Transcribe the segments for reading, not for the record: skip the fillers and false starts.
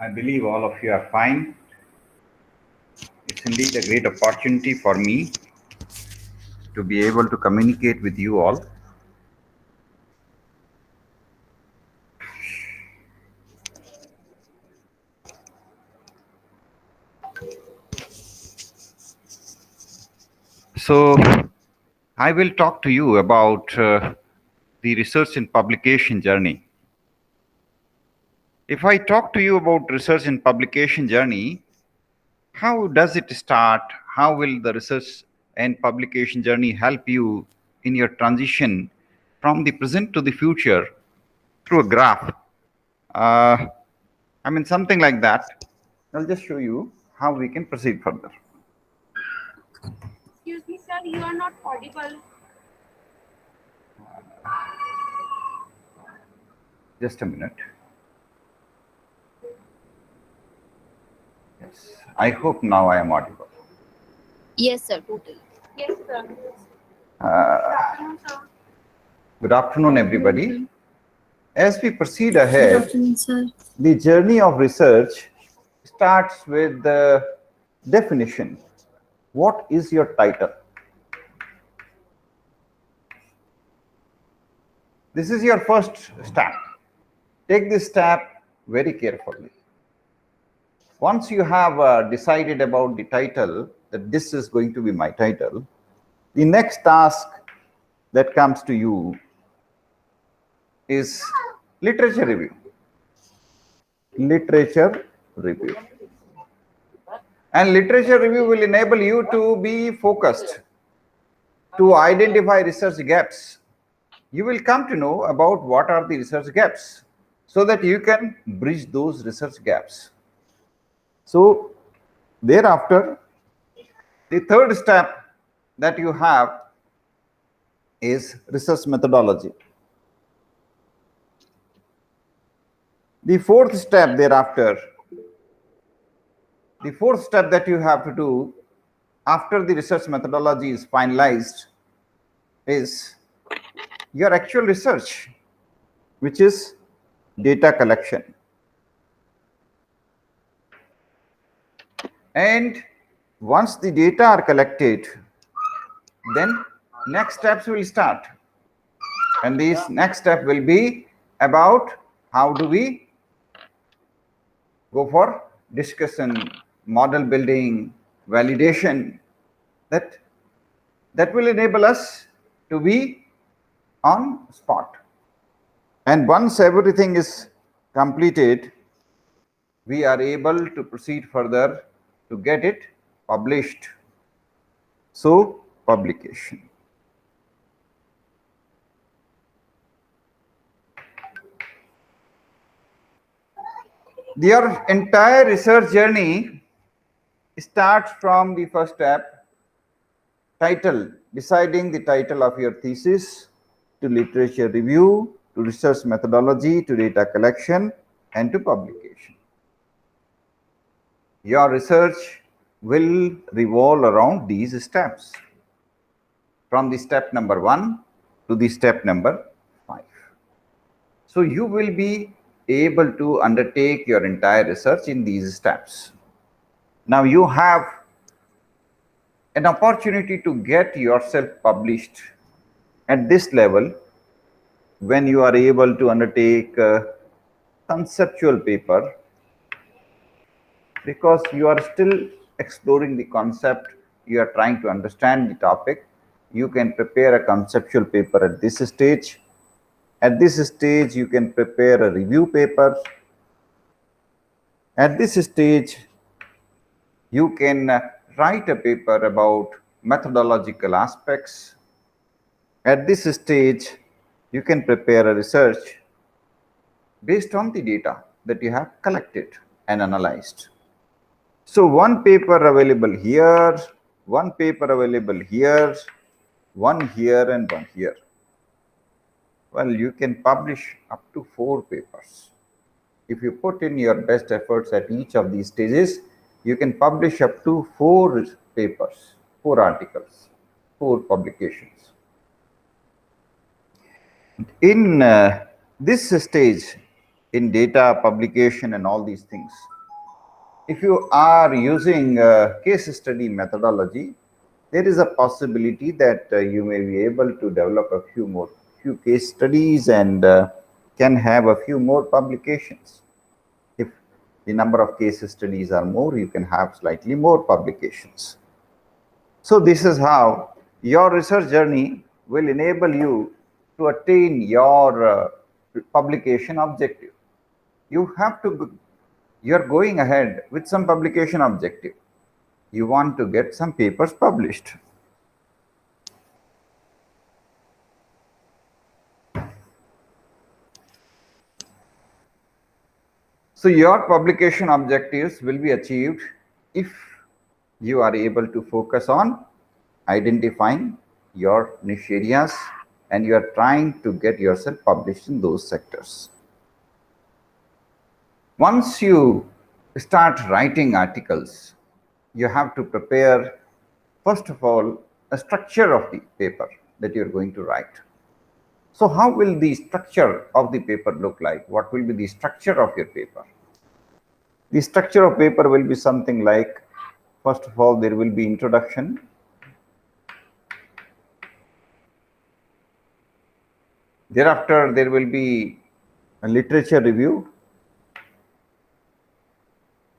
I believe all of you are fine. It's indeed a great opportunity for me to be able to communicate with you all. So, I will talk to you about the research and publication journey. If I talk to you about research and publication journey, how does it start? How will the research and publication journey help you in your transition from the present to the future through a graph? Something like that. I'll just show you how we can proceed further. Excuse me, sir, you are not audible. Just a minute. Yes, I hope now I am audible. Yes, sir, totally. Yes, sir. Good afternoon, sir. Good afternoon, everybody. As we proceed ahead, Good afternoon, sir. the journey of research starts with the definition. What is your title? This is your first step. Take this step very carefully. Once you have decided about the title, that this is going to be my title, the next task that comes to you is literature review. Literature review. And literature review will enable you to be focused, to identify research gaps. You will come to know about what are the research gaps so that you can bridge those research gaps. So thereafter, the third step that you have is research methodology. The fourth step thereafter, the fourth step that you have to do after the research methodology is finalized is your actual research, which is data collection. And once the data are collected, then next steps will start. And these next step will be about how do we go for discussion, model building, validation, that will enable us to be on spot. And once everything is completed, we are able to proceed further to get it published. So, publication. Your entire research journey starts from the first step, title, deciding the title of your thesis, to literature review, to research methodology, to data collection, and to publication. Your research will revolve around these steps, from the step number 1 to the step number 5. So you will be able to undertake your entire research in these steps. Now you have an opportunity to get yourself published at this level when you are able to undertake a conceptual paper, because you are still exploring the concept, you are trying to understand the topic. You can prepare a conceptual paper at this stage. At this stage, you can prepare a review paper. At this stage, you can write a paper about methodological aspects. At this stage, you can prepare a research based on the data that you have collected and analyzed. So one paper available here, one paper available here, one here and one here. Well, you can publish up to 4 papers. If you put in your best efforts at each of these stages, you can publish up to 4 papers, 4 articles, 4 publications. In this stage, in data publication and all these things, if you are using case study methodology, there is a possibility that you may be able to develop a few case studies and can have a few more publications. If the number of case studies are more, you can have slightly more publications. So this is how your research journey will enable you to attain your publication objective. You're going ahead with some publication objective. You want to get some papers published. So your publication objectives will be achieved if you are able to focus on identifying your niche areas and you are trying to get yourself published in those sectors. Once you start writing articles, you have to prepare, first of all, a structure of the paper that you're going to write. So how will the structure of the paper look like? What will be the structure of your paper? The structure of paper will be something like, first of all, there will be introduction. Thereafter, there will be a literature review.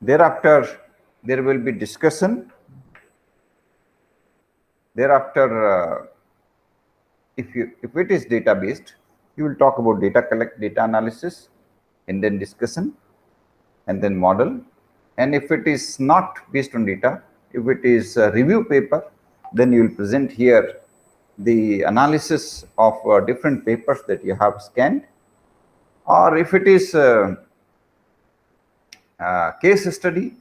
Thereafter, there will be discussion. Thereafter, if it is data based, you will talk about data analysis, and then discussion, and then model. And if it is not based on data, if it is a review paper, then you will present here the analysis of different papers that you have scanned. Or if it is a case study,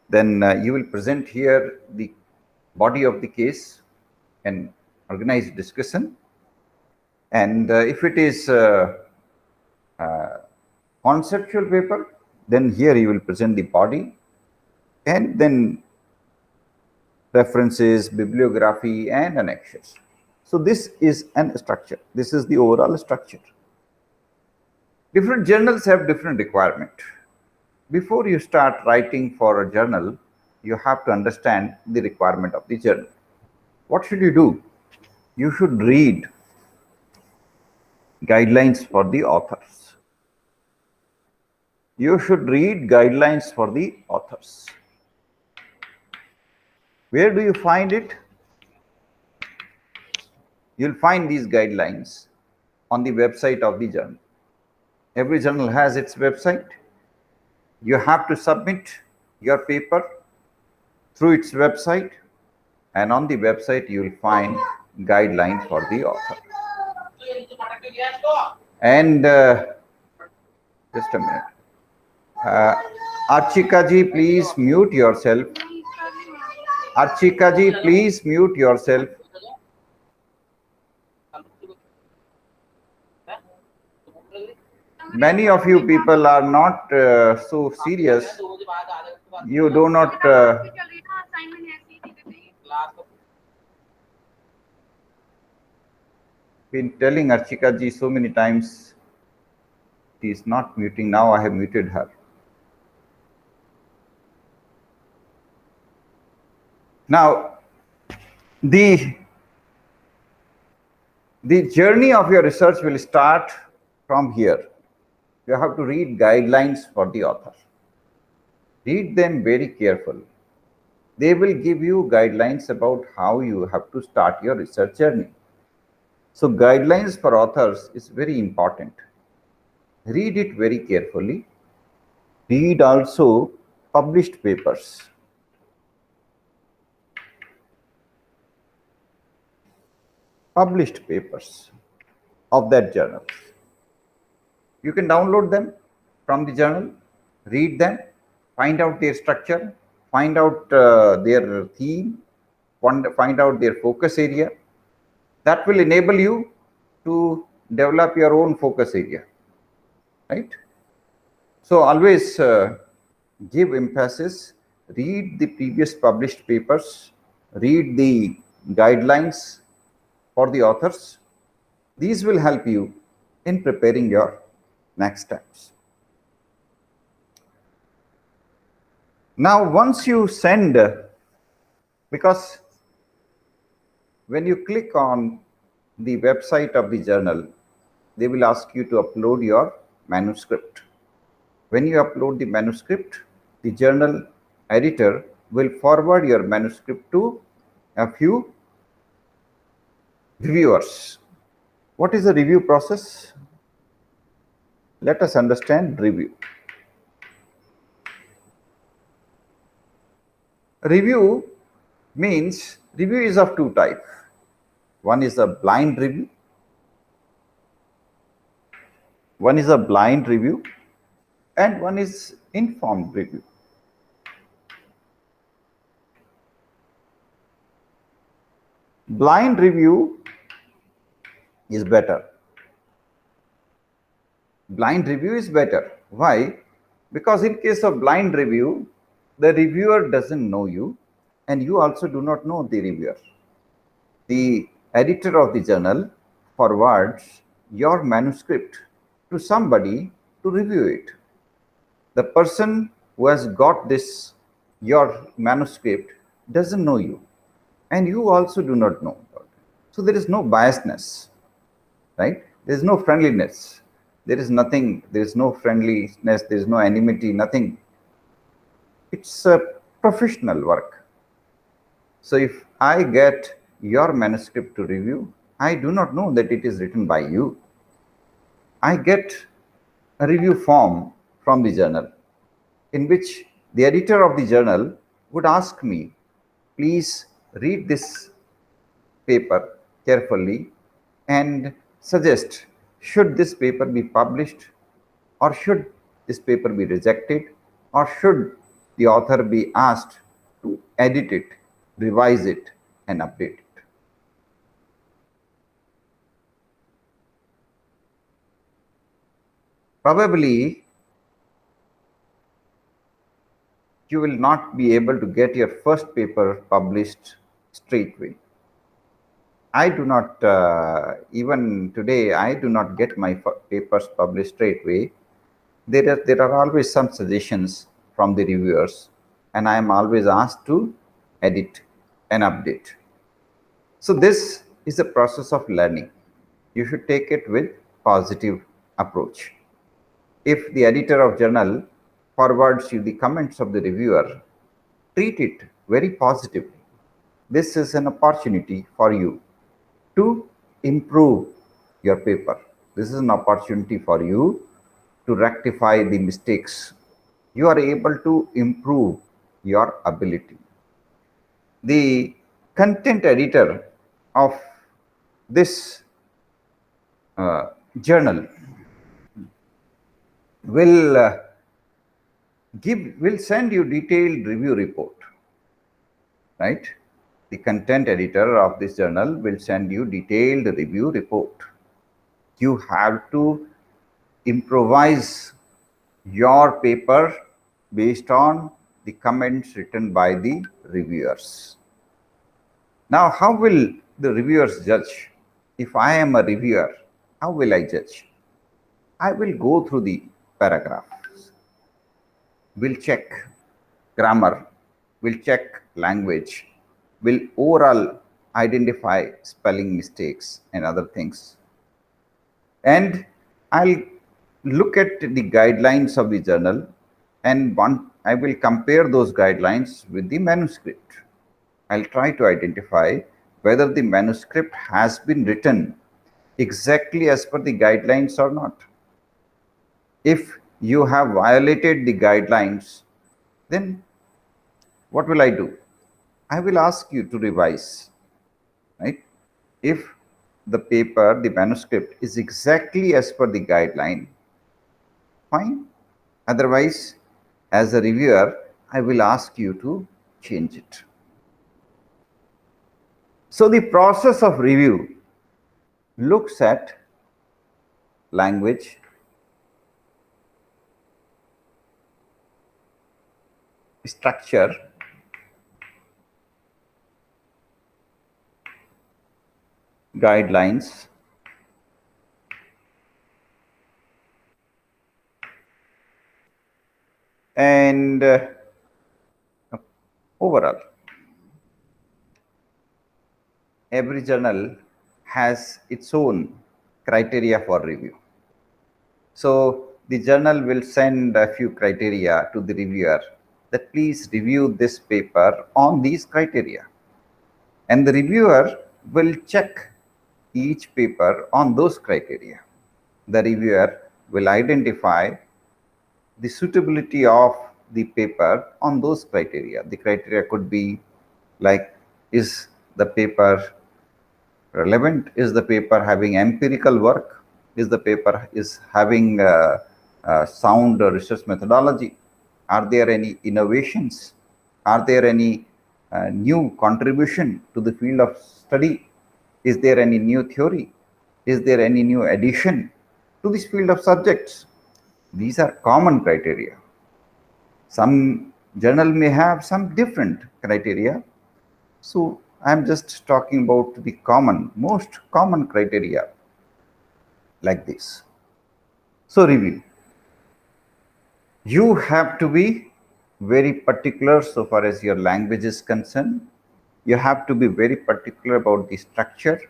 then you will present here the body of the case and organize discussion. And if it is conceptual paper, then here you will present the body and then references, bibliography, and annexures. So this is an structure. This is the overall structure. Different journals have different requirement. Before you start writing for a journal, you have to understand the requirement of the journal. What should you do? You should read guidelines for the authors. You should read guidelines for the authors. Where do you find it? You'll find these guidelines on the website of the journal. Every journal has its website. You have to submit your paper through its website, and on the website you will find guideline for the author. And just a minute. Archika ji, please mute yourself. Archika ji, please mute yourself. Many of you people are not so serious. You do not been telling Archika ji so many times. She is not muting. Now I have muted her. Now, the journey of your research will start from here. You have to read guidelines for the author. Read them very carefully. They will give you guidelines about how you have to start your research journey. So guidelines for authors is very important. Read it very carefully. Read also published papers. Published papers of that journal. You can download them from the journal, read them, find out their structure, find out their theme, find out their focus area. That will enable you to develop your own focus area, right? So always give emphasis, read the previous published papers, read the guidelines for the authors. These will help you in preparing your next steps. Now, once you send, because when you click on the website of the journal, they will ask you to upload your manuscript. When you upload the manuscript, the journal editor will forward your manuscript to a few reviewers. What is the review process? Let us understand review. Review means review is of two types. One is a blind review. One is a blind review and one is informed review. Blind review is better. Blind review is better. Why? Because in case of blind review, the reviewer doesn't know you and you also do not know the reviewer. The editor of the journal forwards your manuscript to somebody to review it. The person who has got this, your manuscript, doesn't know you and you also do not know. So there is no biasness, right? There is no friendliness. There is nothing, there is no friendliness, there is no enmity, nothing. It's a professional work. So if I get your manuscript to review, I do not know that it is written by you. I get a review form from the journal in which the editor of the journal would ask me, please read this paper carefully and suggest, should this paper be published or should this paper be rejected or should the author be asked to edit it, revise it and update it. Probably you will not be able to get your first paper published straightway. I do not, even today, I do not get my papers published straightway. There are always some suggestions from the reviewers, and I am always asked to edit and update. So this is a process of learning. You should take it with positive approach. If the editor of journal forwards you the comments of the reviewer, treat it very positively. This is an opportunity for you to improve your paper. This is an opportunity for you to rectify the mistakes. You are able to improve your ability. The content editor of this journal will will send you detailed review report, right? The content editor of this journal will send you detailed review report. You have to improvise your paper based on the comments written by the reviewers. Now, how will the reviewers judge? If I am a reviewer, how will I judge? I will go through the paragraphs. We'll check grammar, we'll check language, will overall identify spelling mistakes and other things. And I'll look at the guidelines of the journal and I will compare those guidelines with the manuscript. I'll try to identify whether the manuscript has been written exactly as per the guidelines or not. If you have violated the guidelines, then what will I do? I will ask you to revise, right? If the paper, the manuscript is exactly as per the guideline, fine. Otherwise, as a reviewer, I will ask you to change it. So the process of review looks at language, structure, guidelines, and overall. Every journal has its own criteria for review. So the journal will send a few criteria to the reviewer that please review this paper on these criteria. And the reviewer will check each paper on those criteria. The reviewer will identify the suitability of the paper on those criteria. The criteria could be like, is the paper relevant? Is the paper having empirical work? Is the paper having sound research methodology? Are there any innovations? Are there any new contribution to the field of study? Is there any new theory? Is there any new addition to this field of subjects? These are common criteria. Some journal may have some different criteria. So I'm just talking about the most common criteria like this. So review. You have to be very particular so far as your language is concerned. You have to be very particular about the structure.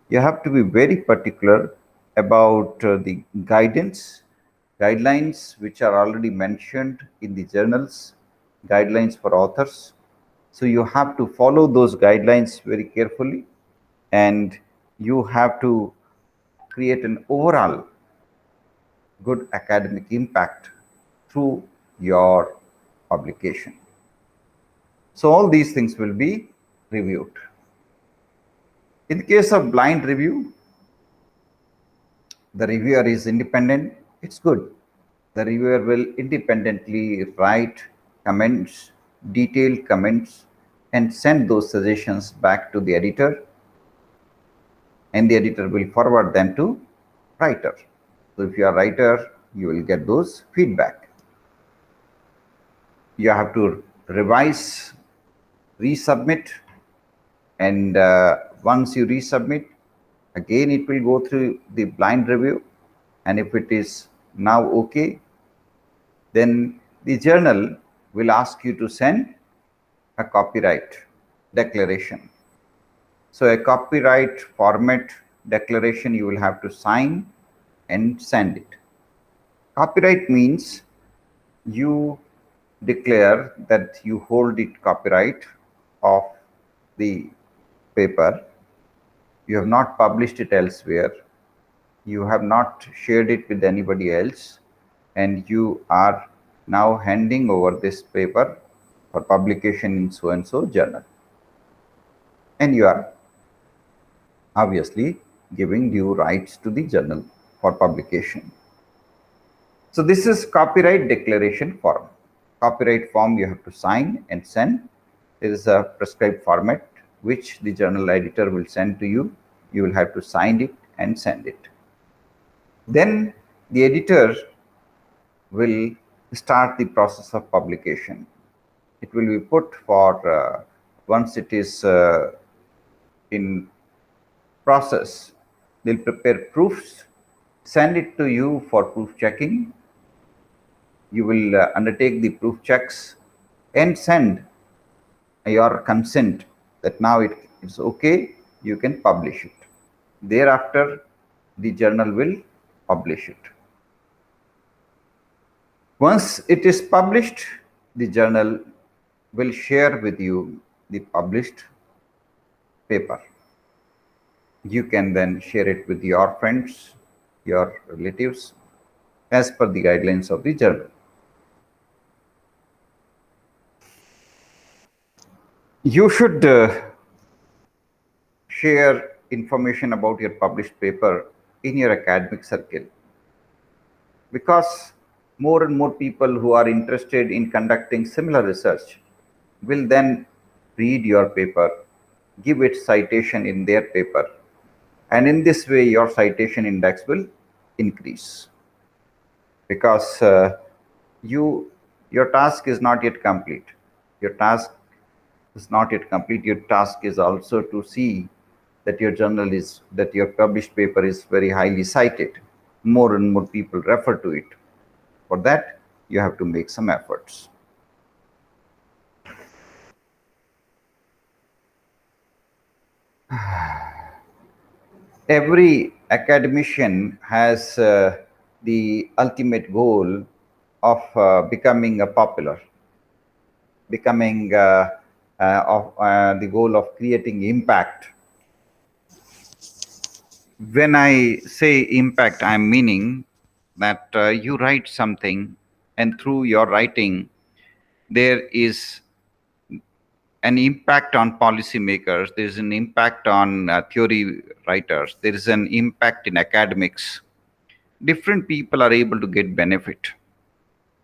You have to be very particular about the guidelines which are already mentioned in the journals, guidelines for authors. So you have to follow those guidelines very carefully, and you have to create an overall good academic impact through your publication. So all these things will be reviewed. In the case of blind review, the reviewer is independent. It's good. The reviewer will independently write comments, detailed comments, and send those suggestions back to the editor, and the editor will forward them to writer. So if you are a writer, you will get those feedback. You have to revise, resubmit, and once you resubmit, again it will go through the blind review, and if it is now okay, then the journal will ask you to send a copyright declaration. So a copyright format declaration you will have to sign and send it. Copyright means you declare that you hold it copyright of the paper. You have not published it elsewhere. You have not shared it with anybody else, and you are now handing over this paper for publication in so and so journal. And you are obviously giving due rights to the journal for publication. So this is copyright declaration form. Copyright form you have to sign and send. There is a prescribed format which the journal editor will send to you. You will have to sign it and send it. Then the editor will start the process of publication. It will be put for once it is in process, they'll prepare proofs, send it to you for proof checking. You will undertake the proof checks and send your consent that now it's okay, you can publish it. Thereafter, the journal will publish it. Once it is published, the journal will share with you the published paper. You can then share it with your friends, your relatives, as per the guidelines of the journal. You should share information about your published paper in your academic circle, because more and more people who are interested in conducting similar research will then read your paper, give it citation in their paper, and in this way your citation index will increase, because your task is not yet complete. Your task is not yet complete. Your task is also to see that your published paper is very highly cited. More and more people refer to it. For that, you have to make some efforts. Every academician has the ultimate goal of becoming a popular, becoming the goal of creating impact. When I say impact, I'm meaning that you write something, and through your writing, there is an impact on policymakers, there is an impact on theory writers, there is an impact in academics. Different people are able to get benefit.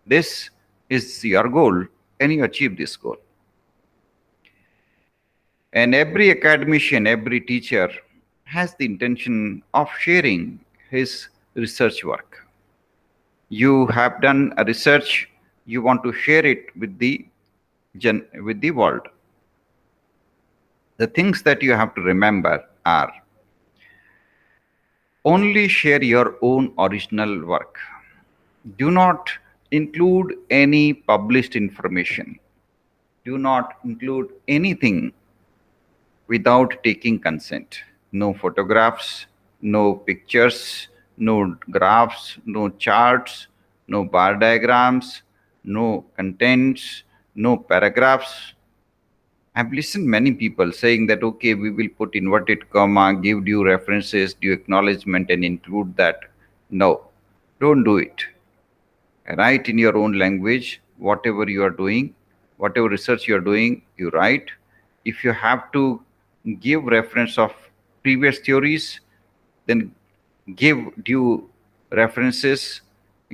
This is your goal, and you achieve this goal. And every academician, every teacher has the intention of sharing his research work. You have done a research, you want to share it with the world. The things that you have to remember are: only share your own original work. Do not include any published information. Do not include anything without taking consent. No photographs, no pictures, no graphs, no charts, no bar diagrams, no contents, no paragraphs. I've listened many people saying that, okay, we will put inverted comma, give due references, due acknowledgement, and include that. No, don't do it. Write in your own language whatever you are doing, whatever research you are doing, you write. If you have to give reference of previous theories, then give due references,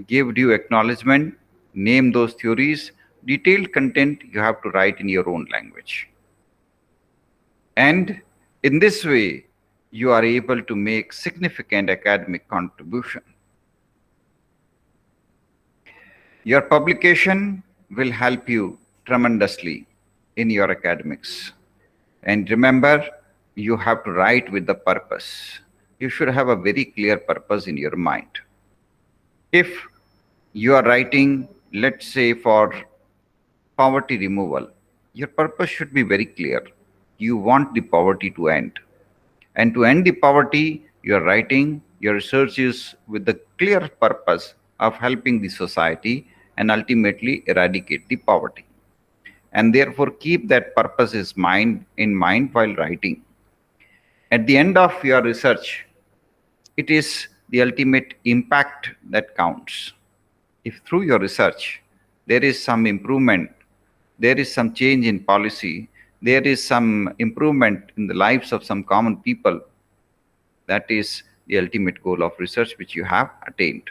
give due acknowledgement, name those theories. Detailed content you have to write in your own language. And in this way, you are able to make significant academic contribution. Your publication will help you tremendously in your academics. And remember, you have to write with the purpose. You should have a very clear purpose in your mind. If you are writing, let's say, for poverty removal, your purpose should be very clear. You want the poverty to end. And to end the poverty, your writing, your research is with the clear purpose of helping the society and ultimately eradicate the poverty. And therefore, keep that purpose in mind while writing. At the end of your research, it is the ultimate impact that counts. If through your research there is some improvement, there is some change in policy, there is some improvement in the lives of some common people, that is the ultimate goal of research which you have attained.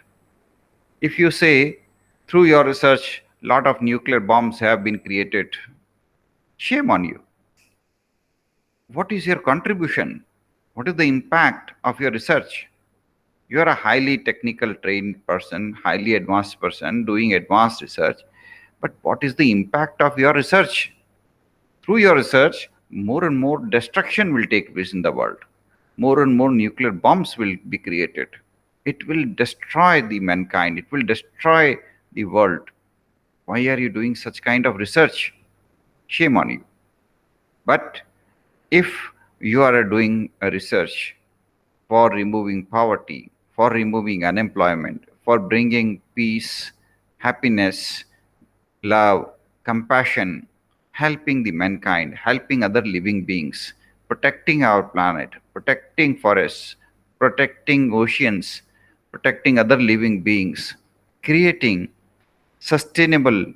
If you say, through your research, a lot of nuclear bombs have been created, shame on you. What is your contribution? What is the impact of your research? You are a highly technical trained person, highly advanced person doing advanced research, but what is the impact of your research? Through your research, more and more destruction will take place in the world. More and more nuclear bombs will be created. It will destroy the mankind. It will destroy the world. Why are you doing such kind of research? Shame on you. But if you are doing a research for removing poverty, for removing unemployment, for bringing peace, happiness, love, compassion, helping the mankind, helping other living beings, protecting our planet, protecting forests, protecting oceans, protecting other living beings, creating sustainable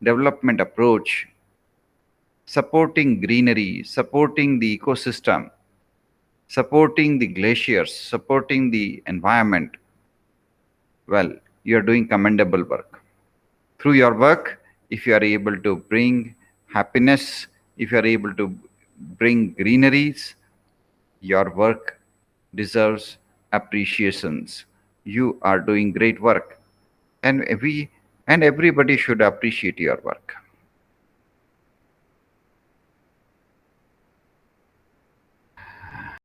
development approach, supporting greenery, supporting the ecosystem, supporting the glaciers, supporting the environment, well, you are doing commendable work. Through your work, if you are able to bring happiness, if you are able to bring greeneries, your work deserves appreciations. You are doing great work, and everybody should appreciate your work.